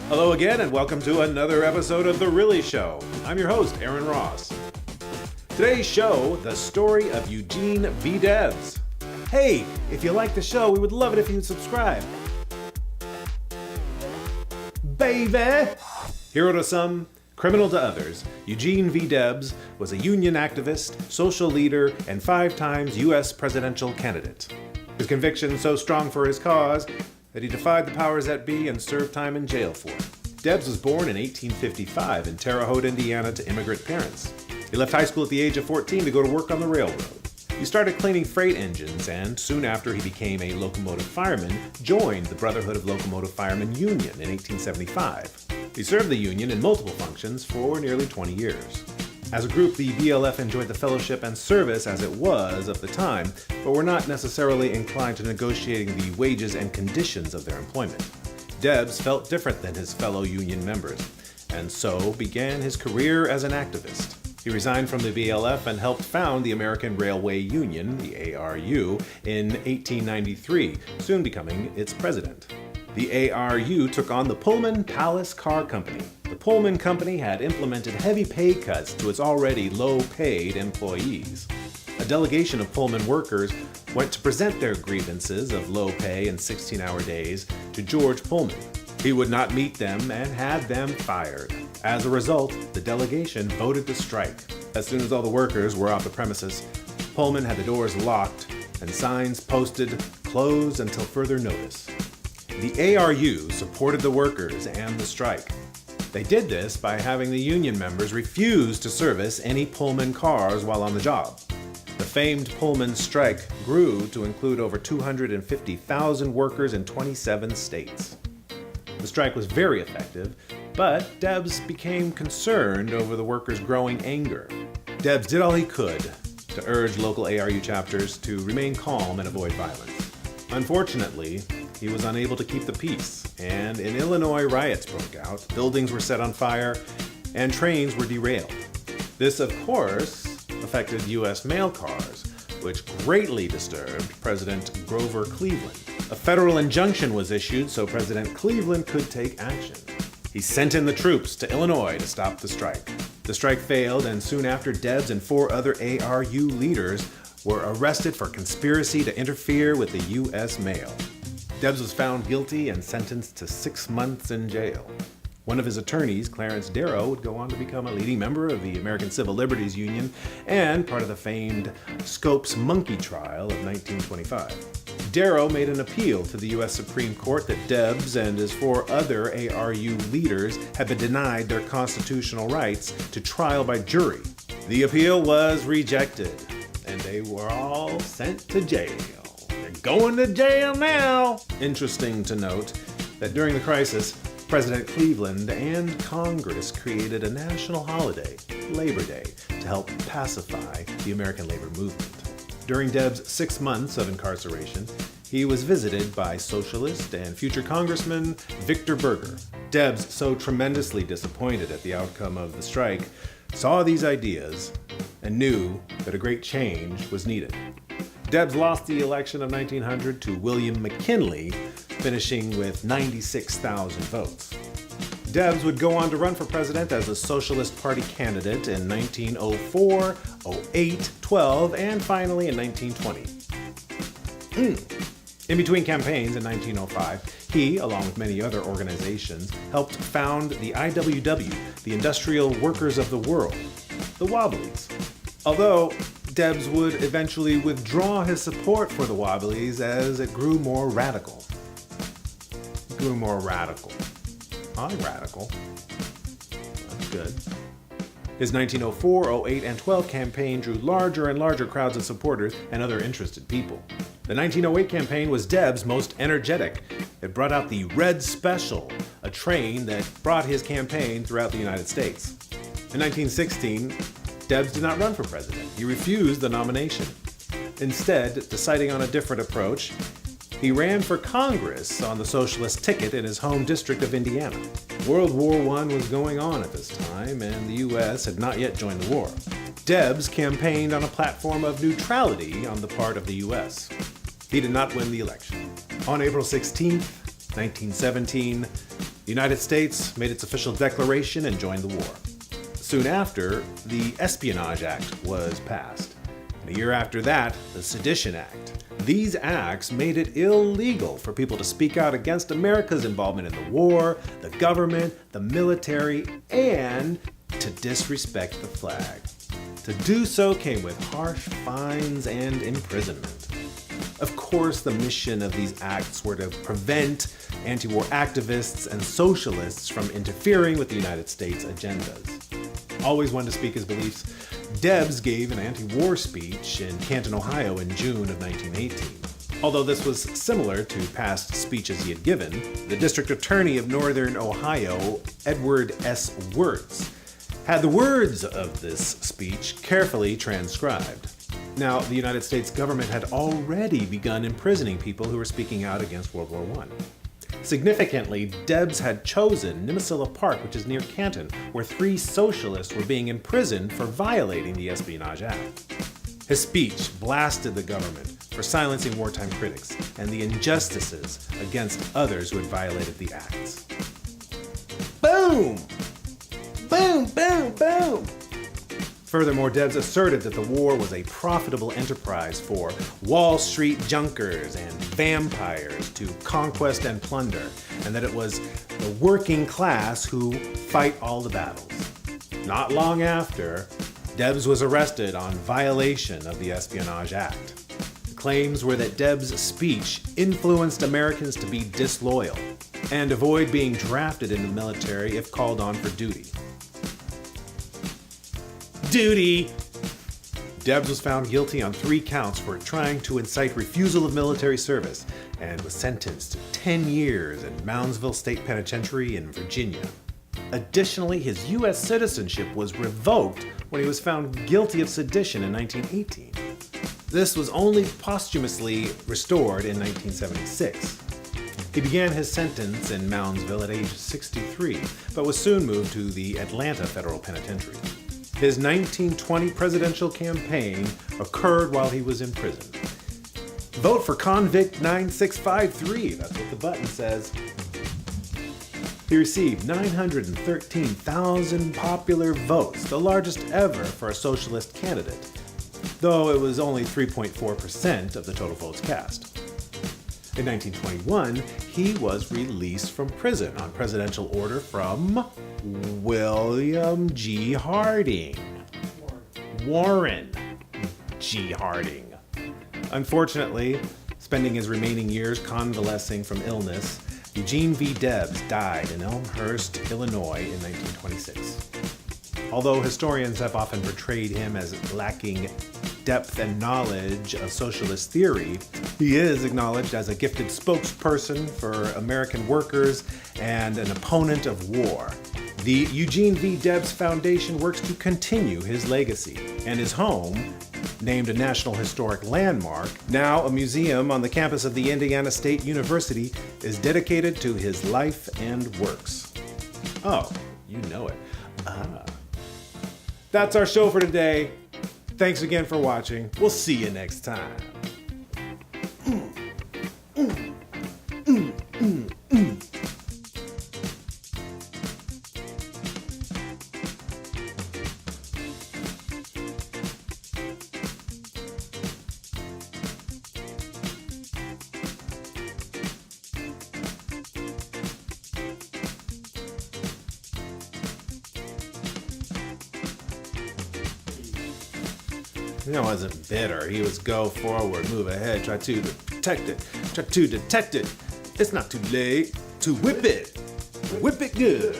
Hello again, and welcome to another episode of The Really Show. I'm your host, Aaron Ross. Today's show, the story of Eugene V. Debs. Hey, if you like the show, we would love it if you'd subscribe. Baby! Hero to some, criminal to others, Eugene V. Debs was a union activist, social leader, and 5 times U.S. presidential candidate. His conviction so strong for his cause that he defied the powers that be and served time in jail for it. Debs was born in 1855 in Terre Haute, Indiana, to immigrant parents. He left high school at the age of 14 to go to work on the railroad. He started cleaning freight engines and, soon after he became a locomotive fireman, joined the Brotherhood of Locomotive Firemen Union in 1875. He served the union in multiple functions for nearly 20 years. As a group, the BLF enjoyed the fellowship and service as it was of the time, but were not necessarily inclined to negotiating the wages and conditions of their employment. Debs felt different than his fellow union members, and so began his career as an activist. He resigned from the BLF and helped found the American Railway Union, the ARU, in 1893, soon becoming its president. The ARU took on the Pullman Palace Car Company. The Pullman Company had implemented heavy pay cuts to its already low-paid employees. A delegation of Pullman workers went to present their grievances of low pay and 16-hour days to George Pullman. He would not meet them and had them fired. As a result, the delegation voted to strike. As soon as all the workers were off the premises, Pullman had the doors locked and signs posted, "Closed until further notice." The ARU supported the workers and the strike. They did this by having the union members refuse to service any Pullman cars while on the job. The famed Pullman strike grew to include over 250,000 workers in 27 states. The strike was very effective, but Debs became concerned over the workers' growing anger. Debs did all he could to urge local ARU chapters to remain calm and avoid violence. Unfortunately, he was unable to keep the peace, and in Illinois riots broke out, buildings were set on fire, and trains were derailed. This, of course, affected U.S. mail cars, which greatly disturbed President Grover Cleveland. A federal injunction was issued so President Cleveland could take action. He sent in the troops to Illinois to stop the strike. The strike failed, and soon after, Debs and 4 other ARU leaders were arrested for conspiracy to interfere with the U.S. mail. Debs was found guilty and sentenced to 6 months in jail. One of his attorneys, Clarence Darrow, would go on to become a leading member of the American Civil Liberties Union and part of the famed Scopes Monkey Trial of 1925. Darrow made an appeal to the U.S. Supreme Court that Debs and his 4 other ARU leaders had been denied their constitutional rights to trial by jury. The appeal was rejected, and they were all sent to jail. Going to jail now. Interesting to note that during the crisis, President Cleveland and Congress created a national holiday, Labor Day, to help pacify the American labor movement. During Debs' 6 months of incarceration, he was visited by socialist and future Congressman Victor Berger. Debs, so tremendously disappointed at the outcome of the strike, saw these ideas and knew that a great change was needed. Debs lost the election of 1900 to William McKinley, finishing with 96,000 votes. Debs would go on to run for president as a Socialist Party candidate in 1904, 08, 12, and finally in 1920. In between campaigns in 1905, he, along with many other organizations, helped found the IWW, the Industrial Workers of the World, the Wobblies. Although Debs would eventually withdraw his support for the Wobblies as it grew more radical. I'm radical. That's good. His 1904, 08, and 12 campaign drew larger and larger crowds of supporters and other interested people. The 1908 campaign was Debs' most energetic. It brought out the Red Special, a train that brought his campaign throughout the United States. In 1916, Debs did not run for president. He refused the nomination. Instead, deciding on a different approach, he ran for Congress on the socialist ticket in his home district of Indiana. World War I was going on at this time, and the U.S. had not yet joined the war. Debs campaigned on a platform of neutrality on the part of the U.S. He did not win the election. On April 16, 1917, The United States made its official declaration and joined the war. Soon after, the Espionage Act was passed. And a year after that, the Sedition Act. These acts made it illegal for people to speak out against America's involvement in the war, the government, the military, and to disrespect the flag. To do so came with harsh fines and imprisonment. Of course, the mission of these acts were to prevent anti-war activists and socialists from interfering with the United States agendas. Always one to speak his beliefs, Debs gave an anti-war speech in Canton, Ohio in June of 1918. Although this was similar to past speeches he had given, the District Attorney of Northern Ohio, Edward S. Wirtz, had the words of this speech carefully transcribed. Now, the United States government had already begun imprisoning people who were speaking out against World War I. Significantly, Debs had chosen Nimisila Park, which is near Canton, where 3 socialists were being imprisoned for violating the Espionage Act. His speech blasted the government for silencing wartime critics and the injustices against others who had violated the acts. Boom! Boom, boom, boom! Furthermore, Debs asserted that the war was a profitable enterprise for Wall Street junkers and vampires to conquest and plunder, and that it was the working class who fight all the battles. Not long after, Debs was arrested on violation of the Espionage Act. The claims were that Debs' speech influenced Americans to be disloyal and avoid being drafted into the military if called on for duty. Duty! Debs was found guilty on 3 counts for trying to incite refusal of military service and was sentenced to 10 years in Moundsville State Penitentiary in Virginia. Additionally, his U.S. citizenship was revoked when he was found guilty of sedition in 1918. This was only posthumously restored in 1976. He began his sentence in Moundsville at age 63, but was soon moved to the Atlanta Federal Penitentiary. His 1920 presidential campaign occurred while he was in prison. Vote for Convict 9653, that's what the button says. He received 913,000 popular votes, the largest ever for a socialist candidate, though it was only 3.4% of the total votes cast. In 1921, he was released from prison on presidential order from William G. Harding. Warren G. Harding. Unfortunately, spending his remaining years convalescing from illness, Eugene V. Debs died in Elmhurst, Illinois in 1926. Although historians have often portrayed him as lacking depth and knowledge of socialist theory, he is acknowledged as a gifted spokesperson for American workers and an opponent of war. The Eugene V. Debs Foundation works to continue his legacy, and his home, named a National Historic Landmark, now a museum on the campus of the Indiana State University, is dedicated to his life and works. Oh, you know it. That's our show for today. Thanks again for watching. We'll see you next time. He wasn't bitter. He was go forward, move ahead, try to detect it. Try to detect it. It's not too late to whip it. Whip it good.